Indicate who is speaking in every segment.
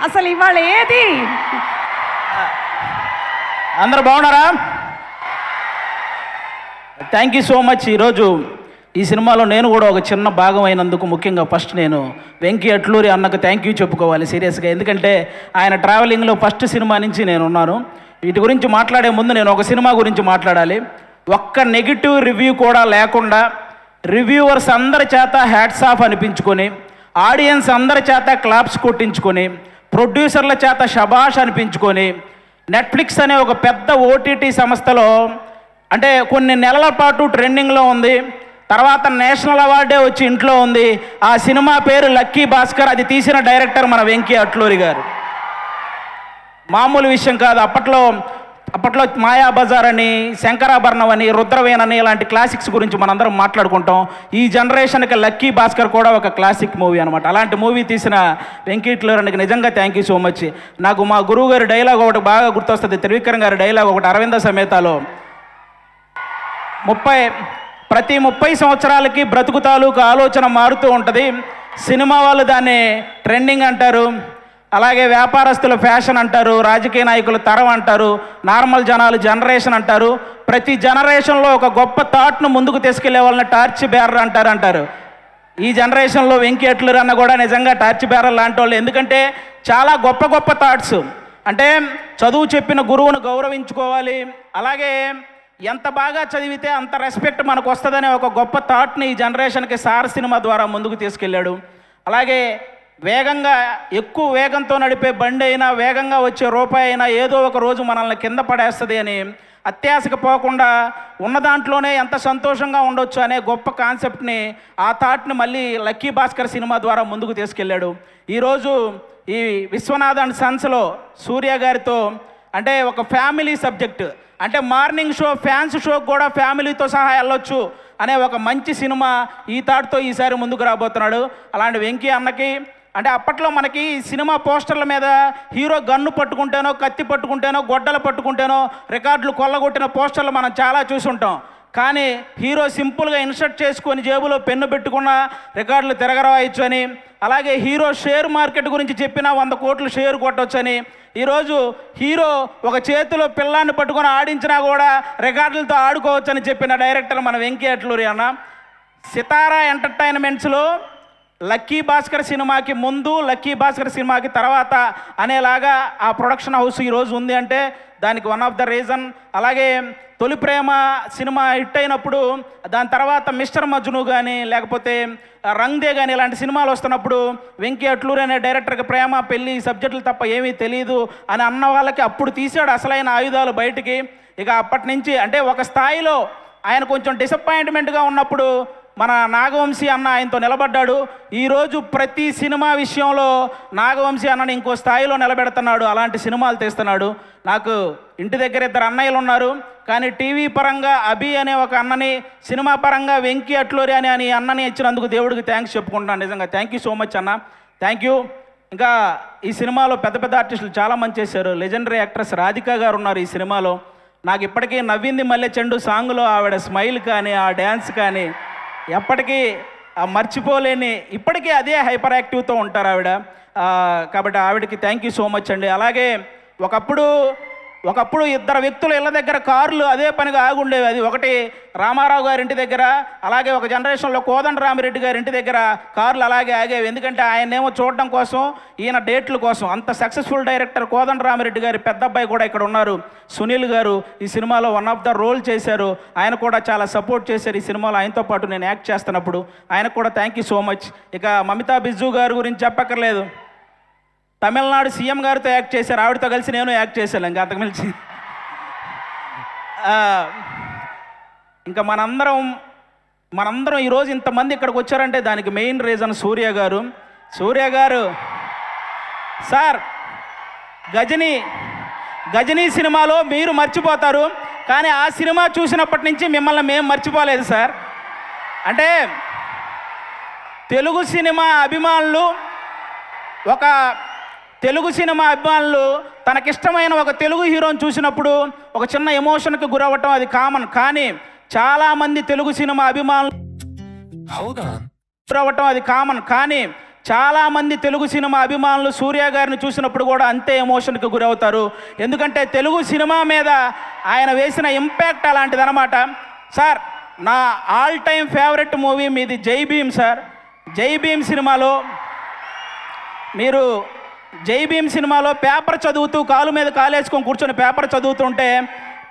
Speaker 1: అసలు ఇవాళ ఏది?
Speaker 2: అందరూ బాగున్నారా? Thank you so much. ఈరోజు ఈ సినిమాలో నేను కూడా ఒక చిన్న భాగం అయినందుకు ముఖ్యంగా ఫస్ట్ నేను వెంకీ అట్లూరి అన్నకు థ్యాంక్ యూ చెప్పుకోవాలి సీరియస్గా. ఎందుకంటే ఆయన ట్రావెలింగ్లో ఫస్ట్ సినిమా నుంచి నేను ఉన్నాను. వీటి గురించి మాట్లాడే ముందు నేను ఒక సినిమా గురించి మాట్లాడాలి. ఒక్క నెగిటివ్ రివ్యూ కూడా లేకుండా రివ్యూవర్స్ అందరి చేత హ్యాట్స్ ఆఫ్ అనిపించుకొని, ఆడియన్స్ అందరి చేత క్లాప్స్ కొట్టించుకొని, ప్రొడ్యూసర్ల చేత షబాష్ అనిపించుకొని, నెట్ఫ్లిక్స్ అనే ఒక పెద్ద ఓటీటీ సంస్థలో అంటే కొన్ని నెలల పాటు ట్రెండింగ్లో ఉంది. తర్వాత నేషనల్ అవార్డే వచ్చి ఇంట్లో ఉంది. ఆ సినిమా పేరు లక్కీ భాస్కర్. అది తీసిన డైరెక్టర్ మన వెంకీ అట్లూరి గారు. మామూలు విషయం కాదు. అప్పట్లో మాయాబజార్ అని, శంకరాభరణం అని, రుద్రవేణ్ అని ఇలాంటి క్లాసిక్స్ గురించి మనందరం మాట్లాడుకుంటాం. ఈ జనరేషన్కి లక్కీ భాస్కర్ కూడా ఒక క్లాసిక్ మూవీ అనమాట. అలాంటి మూవీ తీసిన వెంకీ అట్లూరికి నిజంగా థ్యాంక్ యూ సో మచ్. నాకు మా గురువు గారి డైలాగ్ ఒకటి బాగా గుర్తొస్తుంది. త్రివిక్రమ్ గారి డైలాగ్ ఒకటి అరవింద సమేతలో, ప్రతి 30 సంవత్సరాలకి బ్రతుకు తాలూకు ఆలోచన మారుతూ ఉంటుంది. సినిమా వాళ్ళు దాన్ని ట్రెండింగ్ అంటారు, అలాగే వ్యాపారస్తులు ఫ్యాషన్ అంటారు, రాజకీయ నాయకులు తరం అంటారు, నార్మల్ జనాలు జనరేషన్ అంటారు. ప్రతి జనరేషన్లో ఒక గొప్ప థాట్ను ముందుకు తీసుకెళ్లే వాళ్ళని టార్చ్ బేరర్ అంటారు. ఈ జనరేషన్లో వెంకీ అట్లూరి అన్న కూడా నిజంగా టార్చ్ బేరర్ లాంటి వాళ్ళు. ఎందుకంటే చాలా గొప్ప గొప్ప థాట్స్. అంటే చదువు చెప్పిన గురువును గౌరవించుకోవాలి, అలాగే ఎంత బాగా చదివితే అంత రెస్పెక్ట్ మనకు వస్తుందనే ఒక గొప్ప థాట్ని ఈ జనరేషన్కి సార్ సినిమా ద్వారా ముందుకు తీసుకెళ్ళాడు. అలాగే ఎక్కువ వేగంతో నడిపే బండి అయినా, వేగంగా వచ్చే రూపాయి అయినా ఏదో ఒక రోజు మనల్ని కింద పడేస్తుంది అని అత్యాశకు పోకుండా ఉన్న దాంట్లోనే ఎంత సంతోషంగా ఉండొచ్చు అనే గొప్ప కాన్సెప్ట్ని, ఆ థాట్ని మళ్ళీ లక్కీ భాస్కర్ సినిమా ద్వారా ముందుకు తీసుకెళ్ళాడు. ఈరోజు ఈ విశ్వనాథ్ అండ్ సన్స్లో సూర్య గారితో అంటే ఒక ఫ్యామిలీ సబ్జెక్ట్, అంటే మార్నింగ్ షో ఫ్యాన్స్ షోకి కూడా ఫ్యామిలీతో సహా వెళ్ళొచ్చు అనే ఒక మంచి సినిమా ఈ థాట్తో ఈసారి ముందుకు రాబోతున్నాడు. అలాంటి వెంకీ అన్నకి అంటే అప్పట్లో మనకి సినిమా పోస్టర్ల మీద హీరో గన్ను పట్టుకుంటేనో, కత్తి పట్టుకుంటేనో, గొడ్డలు పట్టుకుంటేనో రికార్డులు కొల్లగొట్టిన పోస్టర్లు మనం చాలా చూసుంటాం. కానీ హీరో సింపుల్గా ఇన్సర్ట్ చేసుకొని జేబులో పెన్ను పెట్టుకున్న రికార్డులు తిరగరాయొచ్చు అని, అలాగే హీరో షేర్ మార్కెట్ గురించి చెప్పినా 100 కోట్లు షేర్ కొట్టవచ్చు అని, ఈరోజు హీరో ఒక చేతిలో పిల్లాన్ని పట్టుకొని ఆడించినా కూడా రికార్డులతో ఆడుకోవచ్చని చెప్పిన డైరెక్టర్ మన వెంకీ అట్లూరి అన్న. సితారా ఎంటర్టైన్మెంట్స్లో లక్కీ భాస్కర్ సినిమాకి ముందు, లక్కీ భాస్కర్ సినిమాకి తర్వాత అనేలాగా ఆ ప్రొడక్షన్ హౌస్ ఈరోజు ఉంది అంటే దానికి వన్ ఆఫ్ ద రీజన్. అలాగే తొలి ప్రేమ సినిమా హిట్ అయినప్పుడు దాని తర్వాత మిస్టర్ మజ్ను కానీ, లేకపోతే రంగ్ దే కానీ ఇలాంటి సినిమాలు వస్తున్నప్పుడు వెంకీ అట్లూరి అనే డైరెక్టర్కి ప్రేమ, పెళ్ళి సబ్జెక్టులు తప్ప ఏమీ తెలియదు అని అన్న వాళ్ళకి అప్పుడు తీసాడు అసలైన ఆయుధాలు బయటికి. ఇక అప్పటి నుంచి అంటే ఒక స్థాయిలో ఆయన కొంచెం డిసప్పాయింట్మెంట్గా ఉన్నప్పుడు మన నాగవంశీ అన్న ఆయనతో నిలబడ్డాడు. ఈరోజు ప్రతి సినిమా విషయంలో నాగవంశీ అన్నని ఇంకో స్థాయిలో నిలబెడుతున్నాడు. అలాంటి సినిమాలు తీస్తున్నాడు. నాకు ఇంటి దగ్గర 2 అన్నయ్యలు ఉన్నారు, కానీ టీవీ పరంగా అభి అనే ఒక అన్నని, సినిమా పరంగా వెంకీ అట్లూరి అని అన్నని ఇచ్చినందుకు దేవుడికి థ్యాంక్స్ చెప్పుకుంటున్నాను. నిజంగా థ్యాంక్ యూ సో మచ్ అన్న, థ్యాంక్ యూ. ఇంకా ఈ సినిమాలో పెద్ద పెద్ద ఆర్టిస్టులు చాలామంది చేశారు. లెజెండరీ యాక్ట్రెస్ రాధికా గారు ఉన్నారు ఈ సినిమాలో. నాకు ఇప్పటికీ నవ్వింది మల్లె చెండు సాంగ్లో ఆవిడ స్మైల్ కానీ, ఆ డ్యాన్స్ కానీ ఎప్పటికీ మర్చిపోలేని, ఇప్పటికీ అదే హైపర్ యాక్టివ్తో ఉంటారు ఆవిడ. కాబట్టి ఆవిడకి థ్యాంక్ యూ సో మచ్ అండి. అలాగే ఒకప్పుడు 2 వ్యక్తులు ఇళ్ళ దగ్గర కార్లు అదే పనిగా ఆగుండేవి. అది ఒకటి రామారావు గారి ఇంటి దగ్గర, అలాగే ఒక జనరేషన్లో కోదండరామిరెడ్డి గారి ఇంటి దగ్గర కార్లు అలాగే ఆగేవి. ఎందుకంటే ఆయనేమో చూడడం కోసం, ఈయన డేట్ల కోసం. అంత సక్సెస్ఫుల్ డైరెక్టర్ కోదండరామిరెడ్డి గారి పెద్ద అబ్బాయి కూడా ఇక్కడ ఉన్నారు, సునీల్ గారు. ఈ సినిమాలో వన్ ఆఫ్ ద రోల్ చేశారు. ఆయన కూడా చాలా సపోర్ట్ చేశారు ఈ సినిమాలో. ఆయనతో పాటు నేను యాక్ట్ చేస్తున్నప్పుడు ఆయనకు కూడా థ్యాంక్ యూ సో మచ్. ఇక మమితా బిజ్జు గారి గురించి చెప్పక్కర్లేదు. తమిళనాడు సీఎం గారితో యాక్ట్ చేశారు, ఆవిడతో కలిసి నేను యాక్ట్ చేశాను. ఇంకా అంతకుమించి ఇంకా మనందరం ఈరోజు ఇంతమంది ఇక్కడికి వచ్చారంటే దానికి మెయిన్ రీజన్ సూర్య గారు. సార్ గజనీ సినిమాలో మీరు మర్చిపోతారు, కానీ ఆ సినిమా చూసినప్పటి నుంచి మిమ్మల్ని మేము మర్చిపోలేదు సార్. అంటే తెలుగు సినిమా అభిమానులు తనకిష్టమైన ఒక తెలుగు హీరోని చూసినప్పుడు ఒక చిన్న ఎమోషన్కి గురవ్వటం అది కామన్. కానీ చాలామంది తెలుగు సినిమా అభిమానులు గురవ్వటం అది కామన్. కానీ చాలామంది తెలుగు సినిమా అభిమానులు సూర్య గారిని చూసినప్పుడు కూడా అంతే ఎమోషన్కి గురవుతారు. ఎందుకంటే తెలుగు సినిమా మీద ఆయన వేసిన ఇంపాక్ట్ అలాంటిదన్నమాట. సార్, నా ఆల్ టైమ్ ఫేవరెట్ మూవీ మీది జై భీమ్ సార్. జై భీమ్ సినిమాలో పేపర్ చదువుతూ కాలు మీద కాలేసుకొని కూర్చొని పేపర్ చదువుతుంటే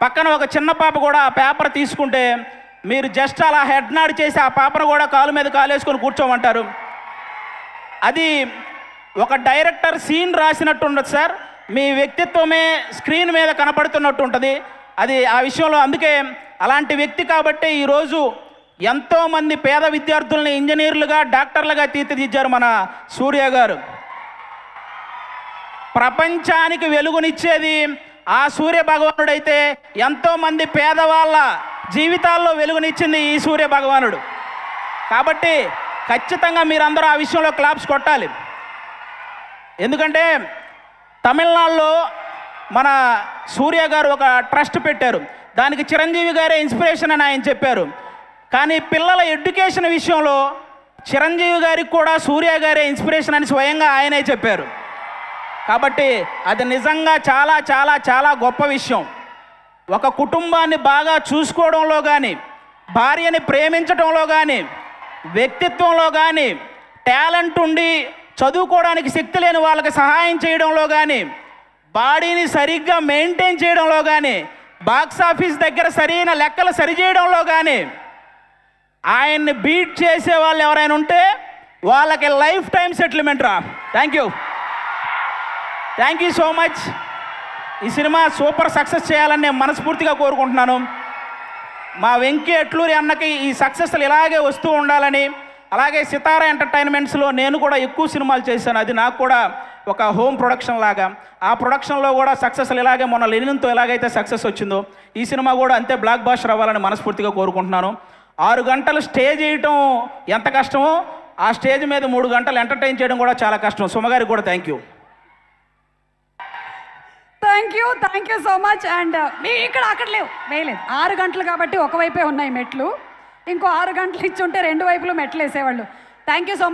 Speaker 2: పక్కన ఒక చిన్న పాప కూడా ఆ పేపర్ తీసుకుంటే మీరు జస్ట్ అలా హెడ్ నాడ్ చేసి ఆ పాపను కూడా కాలు మీద కాలేసుకొని కూర్చోమంటారు. అది ఒక డైరెక్టర్ సీన్ రాసినట్టు ఉండదు సార్. మీ వ్యక్తిత్వమే స్క్రీన్ మీద కనపడుతున్నట్టు ఉంటుంది. అది ఆ విషయంలో అందుకే అలాంటి వ్యక్తి కాబట్టి ఈరోజు ఎంతోమంది పేద విద్యార్థుల్ని ఇంజనీర్లుగా, డాక్టర్లుగా తీర్చిదిద్దారు మన సూర్య గారు. ప్రపంచానికి వెలుగునిచ్చేది ఆ సూర్య భగవానుడైతే ఎంతోమంది పేదవాళ్ళ జీవితాల్లో వెలుగునిచ్చింది ఈ సూర్య భగవానుడు. కాబట్టి ఖచ్చితంగా మీరందరూ ఆ విషయంలో క్లాప్స్ కొట్టాలి. ఎందుకంటే తమిళనాడులో మన సూర్య గారు ఒక ట్రస్ట్ పెట్టారు. దానికి చిరంజీవి గారే ఇన్స్పిరేషన్ అని ఆయన చెప్పారు. కానీ పిల్లల ఎడ్యుకేషన్ విషయంలో చిరంజీవి గారికి కూడా సూర్య గారే ఇన్స్పిరేషన్ అని స్వయంగా ఆయనే చెప్పారు. కాబట్టి అది నిజంగా చాలా చాలా చాలా గొప్ప విషయం. ఒక కుటుంబాన్ని బాగా చూసుకోవడంలో కానీ, భార్యని ప్రేమించడంలో కానీ, వ్యక్తిత్వంలో కానీ, టాలెంట్ ఉండి చదువుకోవడానికి శక్తి లేని వాళ్ళకి సహాయం చేయడంలో కానీ, బాడీని సరిగ్గా మెయింటైన్ చేయడంలో కానీ, బాక్స్ ఆఫీస్ దగ్గర సరైన లెక్కలు సరిచేయడంలో కానీ ఆయన్ని బీట్ చేసే వాళ్ళు ఎవరైనా ఉంటే వాళ్ళకి లైఫ్ టైం సెటిల్మెంట్ రా. Thank you so much. ఈ సినిమా సూపర్ సక్సెస్ చేయాలని నేను మనస్ఫూర్తిగా కోరుకుంటున్నాను. మా వెంకీ అట్లూరి అన్నకి ఈ సక్సెస్లు ఇలాగే వస్తూ ఉండాలని, అలాగే సితారా ఎంటర్టైన్మెంట్స్లో నేను కూడా ఎక్కువ సినిమాలు చేశాను. అది నాకు కూడా ఒక హోమ్ ప్రొడక్షన్ లాగా. ఆ ప్రొడక్షన్లో కూడా సక్సెస్లు ఇలాగే మొన్న లెనిన్తో ఎలాగైతే సక్సెస్ వచ్చిందో ఈ సినిమా కూడా అంతే బ్లాక్ బాస్టర్ అవ్వాలని మనస్ఫూర్తిగా కోరుకుంటున్నాను. 6 గంటలు స్టే చేయటం ఎంత కష్టమో ఆ స్టేజ్ మీద 3 గంటలు ఎంటర్టైన్ చేయడం కూడా చాలా కష్టం. సుమగారికి కూడా thank you
Speaker 1: so much. And మీ ఇక్కడ అక్కడ లేవు వేయలేదు. 6 గంటలు కాబట్టి ఒకవైపే ఉన్నాయి మెట్లు. ఇంకో 6 గంటలు ఇచ్చి ఉంటే 2 వైపులు మెట్లు వేసేవాళ్ళు. Thank you so much.